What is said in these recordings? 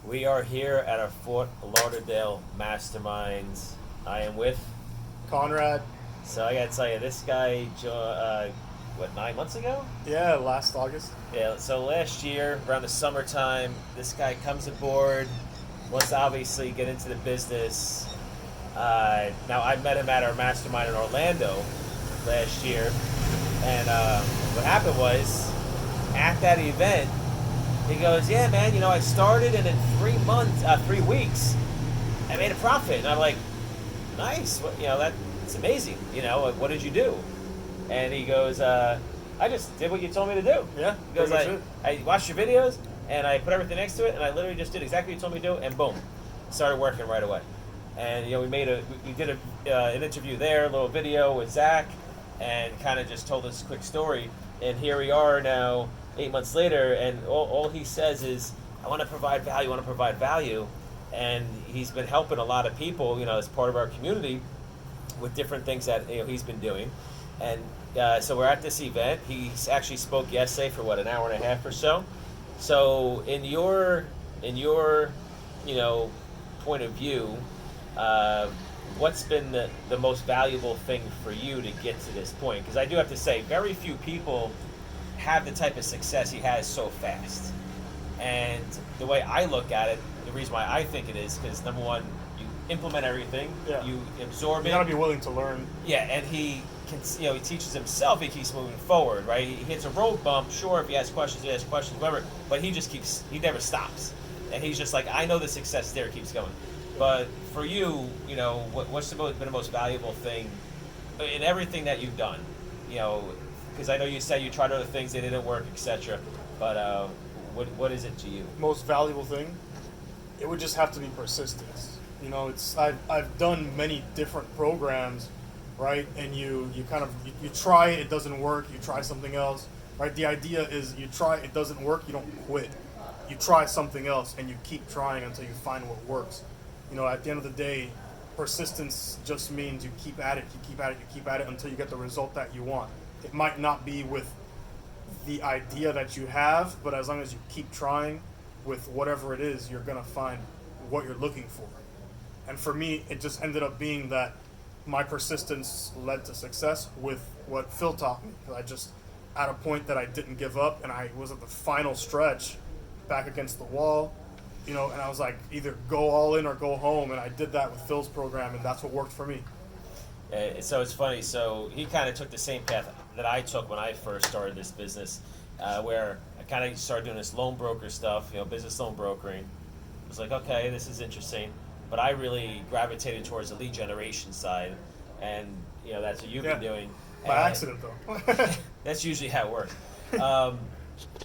We are here at our Fort Lauderdale Masterminds. I am with. Conrad. So I gotta tell you, this guy, 9 months ago? Yeah, last August. Yeah. So last year, around the summertime, this guy comes aboard. Wants to obviously get into the business. Now I met him at our mastermind in Orlando last year, and what happened was, at that event, he goes, "Yeah, man, I started, and in 3 weeks, I made a profit." And I'm like, "Nice, that's amazing. What did you do?" And he goes, "I just did what you told me to do." Yeah. He goes, I watched your videos, and I put everything next to it, and I literally just did exactly what you told me to do, and boom, started working right away." And we did an interview there, a little video with Zach, and kind of just told this quick story. And here we are now, 8 months later, and all he says is, "I want to provide value. I want to provide value." And he's been helping a lot of people, as part of our community, with different things that he's been doing. And so we're at this event. He actually spoke yesterday for an hour and a half or so. So in your point of view, what's been the most valuable thing for you to get to this point? Because I do have to say, very few people have the type of success he has so fast. And the way I look at it, the reason why I think it is, because number one, you implement everything, you absorb it. You gotta be willing to learn. Yeah, and he can, he teaches himself. He keeps moving forward, right? He hits a road bump. Sure, if he has questions, whatever. But he just keeps. He never stops, and he's just like, I know the success there keeps going. But for you, what's been the most valuable thing in everything that you've done? Because I know you said you tried other things, they didn't work, etc. But what is it to you? Most valuable thing, it would just have to be persistence. I've done many different programs, right? And you try it doesn't work, you try something else, right? The idea is you try, it doesn't work, you don't quit. You try something else and you keep trying until you find what works. At the end of the day, persistence just means you keep at it, you keep at it until you get the result that you want. It might not be with the idea that you have, but as long as you keep trying with whatever it is, you're going to find what you're looking for. And for me, it just ended up being that my persistence led to success with what Phil taught me. I just, at a point that I didn't give up, and I was at the final stretch, back against the wall, and I was like, either go all in or go home, and I did that with Phil's program, and that's what worked for me. So it's funny. So he kind of took the same path that I took when I first started this business, where I kind of started doing this loan broker stuff, business loan brokering. I was like, okay, this is interesting, but I really gravitated towards the lead generation side, and that's what you've been doing. By accident, though. That's usually how it works.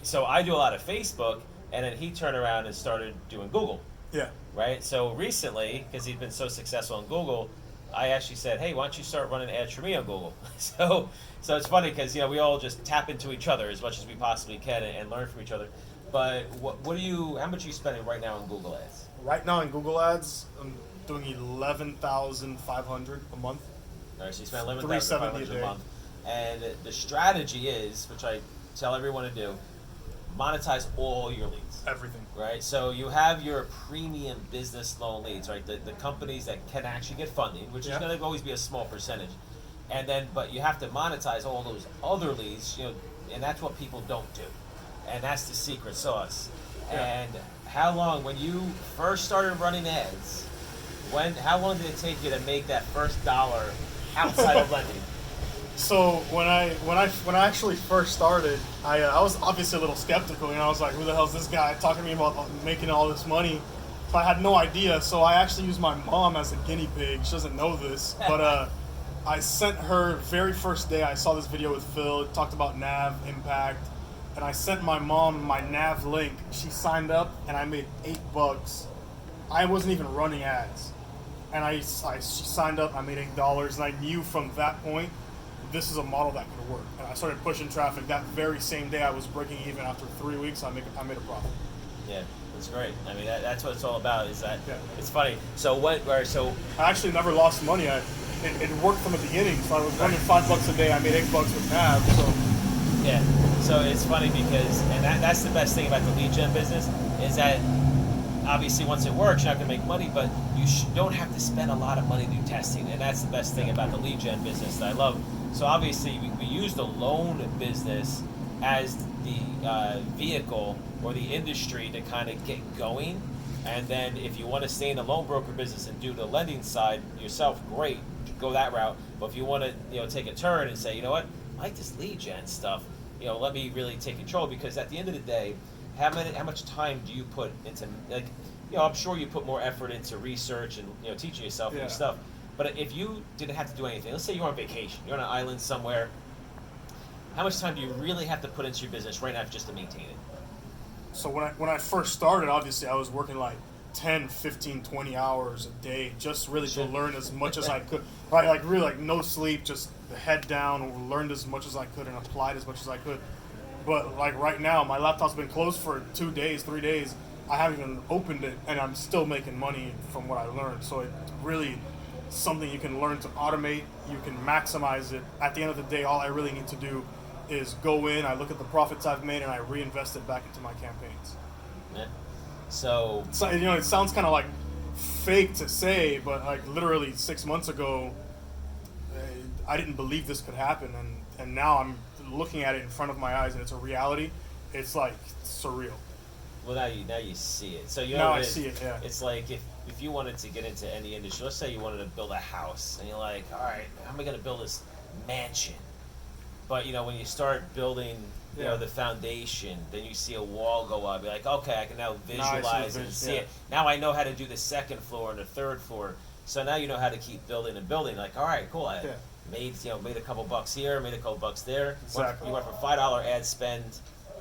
So I do a lot of Facebook, and then he turned around and started doing Google. Yeah. Right? So recently, because he's been so successful on Google, I actually said, hey, why don't you start running ads for me on Google? So it's funny because, we all just tap into each other as much as we possibly can and learn from each other. But how much are you spending right now on Google ads? Right now in Google ads, I'm doing 11,500 a month. All right, so you spend 11,500 a month. And the strategy is, which I tell everyone to do, monetize all your leads. Everything. Right? So you have your premium business loan leads, right? The companies that can actually get funding, which is going to always be a small percentage. But you have to monetize all those other leads, and that's what people don't do. And that's the secret sauce. Yeah. And how long, when you first started running ads, how long did it take you to make that first dollar outside of lending? So when I actually first started, I was obviously a little skeptical. I was like, who the hell is this guy talking to me about making all this money? So I had no idea. So I actually used my mom as a guinea pig. She doesn't know this, but I sent her very first day. I saw this video with Phil. It talked about NAV impact, and I sent my mom my NAV link. She signed up, and I made $8. I wasn't even running ads, and she signed up. I made $8, and I knew from that point, this is a model that could work. And I started pushing traffic. That very same day I was breaking even. After 3 weeks, I made a profit. Yeah, that's great. I mean, that's what it's all about. Is that it's funny. So I actually never lost money. It worked from the beginning. So I was running $5 a day. I made $8 with NAV. So yeah. So it's funny because, and that's the best thing about the lead gen business, is that obviously once it works, you're not going to make money, but you don't have to spend a lot of money to do testing, and that's the best thing about the lead gen business that I love. So obviously we use the loan business as the vehicle or the industry to kind of get going, and then if you want to stay in the loan broker business and do the lending side yourself, great, go that route. But if you want to take a turn and say, you know what, I like this lead gen stuff, let me really take control, because at the end of the day, how much time do you put into, like, I'm sure you put more effort into research and teaching yourself new stuff. But if you didn't have to do anything, let's say you're on vacation, you're on an island somewhere, how much time do you really have to put into your business right now just to maintain it? So when I first started, obviously I was working like 10, 15, 20 hours a day, just really to learn as much as I could. Right, like really, like no sleep, just the head down, learned as much as I could and applied as much as I could. But like right now, my laptop's been closed for 2 days, 3 days. I haven't even opened it, and I'm still making money from what I learned. So it's really something you can learn to automate. You can maximize it. At the end of the day, all I really need to do is go in, I look at the profits I've made, and I reinvest it back into my campaigns. Yeah. So it sounds kind of like fake to say, but like literally 6 months ago, I didn't believe this could happen, and now I'm looking at it in front of my eyes, and it's a reality. It's like surreal. Well, now you see it. So now I see it. Yeah. It's like if you wanted to get into any industry, let's say you wanted to build a house, and you're like, all right, how am I going to build this mansion? But when you start building, the foundation, then you see a wall go up. You're like, okay, I can now visualize it and see it. Now I know how to do the second floor and the third floor. So now you know how to keep building and building. Like, all right, cool. I made a couple bucks here, made a couple bucks there. Exactly. You went from $5 ad spend,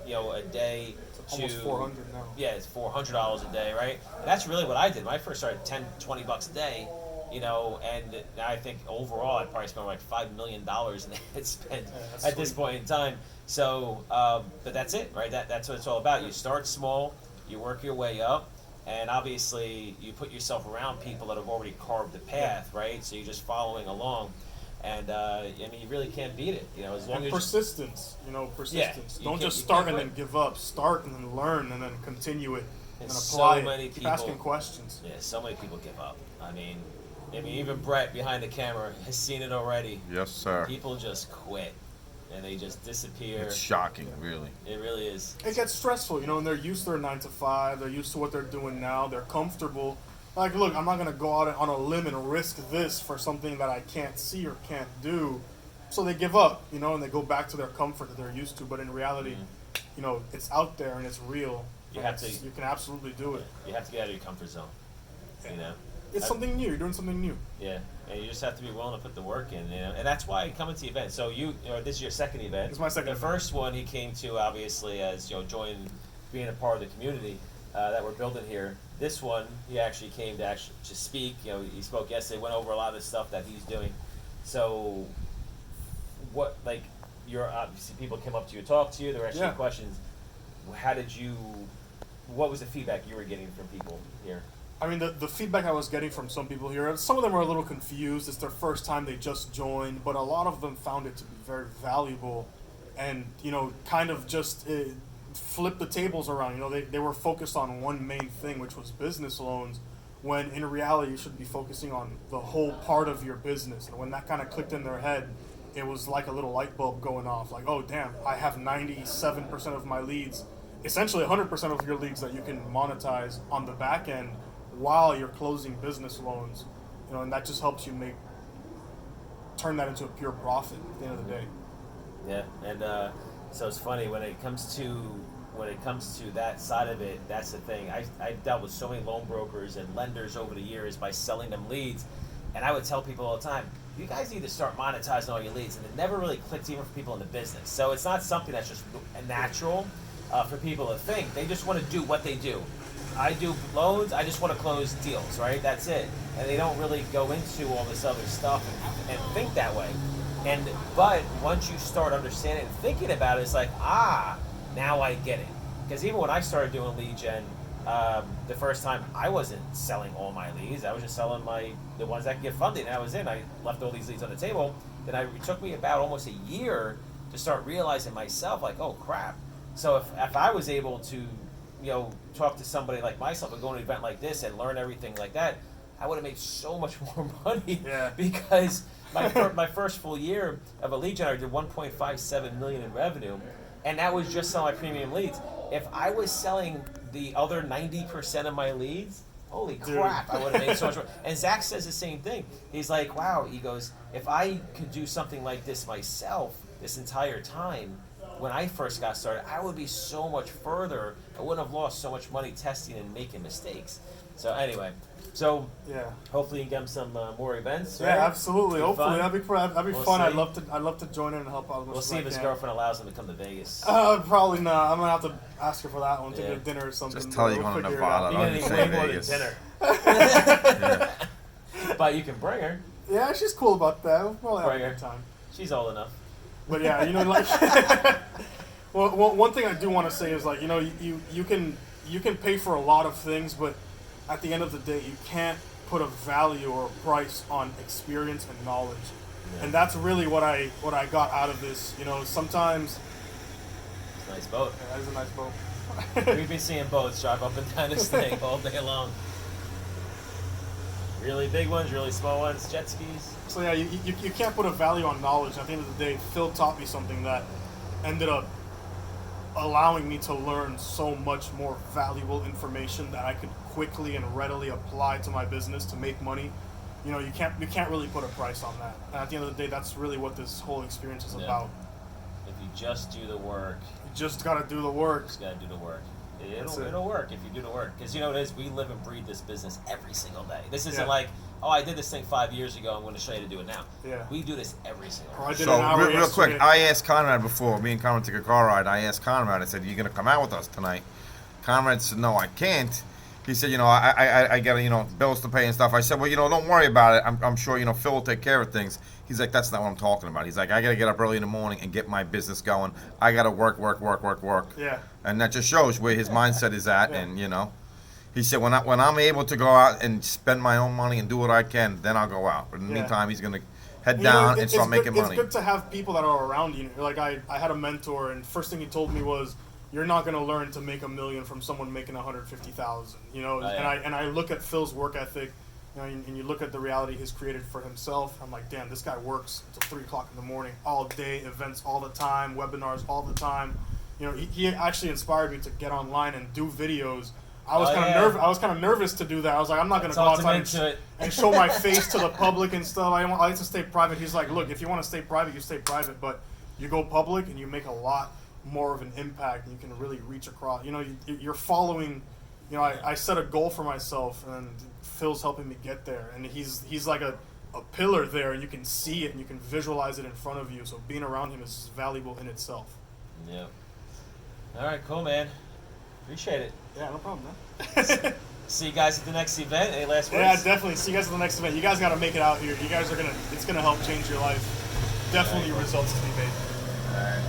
a day to almost $400 now. Yeah, it's $400 a day, right? And that's really what I did when I first started. 10, 20 bucks a day. And I think overall I'd probably spend like $5 million in ad spend at this point in time. So, but that's it, right? That's what it's all about. You start small, you work your way up, and obviously you put yourself around people that have already carved the path, right? So you're just following along, and you really can't beat it. As long as persistence, persistence. Don't just start and then give up. Start and then learn and then continue it and apply it. Keep asking questions. Yeah, so many people give up. I mean, even Brett behind the camera has seen it already. Yes, sir. People just quit, and they just disappear. It's shocking, really. It really is. It gets stressful, and they're used to their 9 to 5. They're used to what they're doing now. They're comfortable. Like, look, I'm not going to go out on a limb and risk this for something that I can't see or can't do. So they give up, and they go back to their comfort that they're used to. But in reality, it's out there and it's real. You can absolutely do it. You have to get out of your comfort zone. It's something new. You're doing something new. Yeah, and you just have to be willing to put the work in, and that's why coming to events. So this is your second event. It's my second. The first one he came to obviously as being a part of the community that we're building here. This one he actually came to speak. He spoke yesterday, went over a lot of the stuff that he's doing. So, what you're obviously people came up to you, talked to you. There were actually questions. What was the feedback you were getting from people here? I mean, the feedback I was getting from some people here, some of them were a little confused. It's their first time, they just joined, but a lot of them found it to be very valuable and, kind of just flip the tables around. They were focused on one main thing, which was business loans, when in reality you should be focusing on the whole part of your business. And when that kind of clicked in their head, it was like a little light bulb going off. Like, oh, damn, I have 97% of my leads, essentially 100% of your leads that you can monetize on the back end while you're closing business loans, and that just helps you turn that into a pure profit at the end of the day. Yeah, and so it's funny when it comes to that side of it. That's the thing. I've dealt with so many loan brokers and lenders over the years by selling them leads, and I would tell people all the time, you guys need to start monetizing all your leads, and it never really clicked even for people in the business. So it's not something that's just natural for people to think. They just want to do what they do. I do loans, I just want to close deals, right? That's it. And they don't really go into all this other stuff and think that way. But once you start understanding and thinking about it, it's like, now I get it. Because even when I started doing lead gen, the first time, I wasn't selling all my leads. I was just selling the ones that can get funding. And I was in. I left all these leads on the table. Then it took me about almost a year to start realizing myself, like, oh, crap. So if I was able to talk to somebody like myself and go to an event like this and learn everything like that, I would have made so much more money. Yeah. Because my first full year of a lead generator did 1.57 million in revenue, and that was just selling my premium leads. If I was selling the other 90% of my leads, holy crap, I would have made so much more. And Zach says the same thing. He's like, wow, he goes, if I could do something like this myself this entire time, when I first got started, I would be so much further. I wouldn't have lost so much money testing and making mistakes. So anyway, hopefully you can get him some more events. Right? Yeah, absolutely. Hopefully that'd be We'll fun. see. I'd love to join in and help out. We'll see if his girlfriend allows him to come to Vegas. Probably not. I'm gonna have to ask her for that one to get dinner or something. Just tell her you're going to Nevada. You're Don't gonna need say way more than Vegas. dinner. Yeah. But you can bring her. Yeah, she's cool about that. We'll probably have Bring a her. good time. She's old enough. But yeah, like, well, one thing I do want to say is like, you can pay for a lot of things, but at the end of the day, you can't put a value or a price on experience and knowledge, and that's really what I got out of this. Sometimes It's a nice boat. yeah, that is a nice boat. We've been seeing boats drive up and down this thing all day long. Really big ones, really small ones, jet skis. So yeah, you can't put a value on knowledge. At the end of the day, Phil taught me something that ended up allowing me to learn so much more valuable information that I could quickly and readily apply to my business to make money. You can't really put a price on that. And at the end of the day, that's really what this whole experience is about. If you just do the work. You just gotta do the work. Just gotta do the work. It'll work if you do the work. Because you know what it is? We live and breathe this business every single day. This isn't like, oh, I did this thing 5 years ago, I'm going to show you to do it now. Yeah. We do this every single day. I did So an hour real yesterday. quick, I asked Conrad before, me and Conrad took a car ride, I asked Conrad, I said, you going to come out with us tonight? Conrad said, no, I can't. He said, I got, bills to pay and stuff. I said, well, don't worry about it. I'm sure, Phil will take care of things. He's like, that's not what I'm talking about. He's like, I got to get up early in the morning and get my business going. I got to work. Yeah. And that just shows where his mindset is at. Yeah. And, he said, when I'm able to go out and spend my own money and do what I can, then I'll go out. But in the meantime, he's going to head down and start making money. It's good to have people that are around you. Like I had a mentor, and first thing he told me was, you're not going to learn to make $1 million from someone making $150,000. And I look at Phil's work ethic, and you look at the reality he's created for himself. I'm like, damn, this guy works until 3:00 in the morning, all day, events all the time, webinars all the time. He actually inspired me to get online and do videos. I was kind of nervous to do that. I was like, I'm not going to go outside and show my face to the public and stuff. I like to stay private. He's like, look, if you want to stay private, you stay private, but you go public and you make a lot more of an impact, and you can really reach across. You're following. I set a goal for myself, and Phil's helping me get there, and he's like a pillar there, and you can see it and you can visualize it in front of you. So being around him is valuable in itself. Yeah. All right, cool, man. Appreciate it. Yeah, no problem, man. See you guys at the next event. Any last words? Yeah, definitely. See you guys at the next event. You guys got to make it out here. You guys it's gonna help change your life. Definitely results to be made. All right.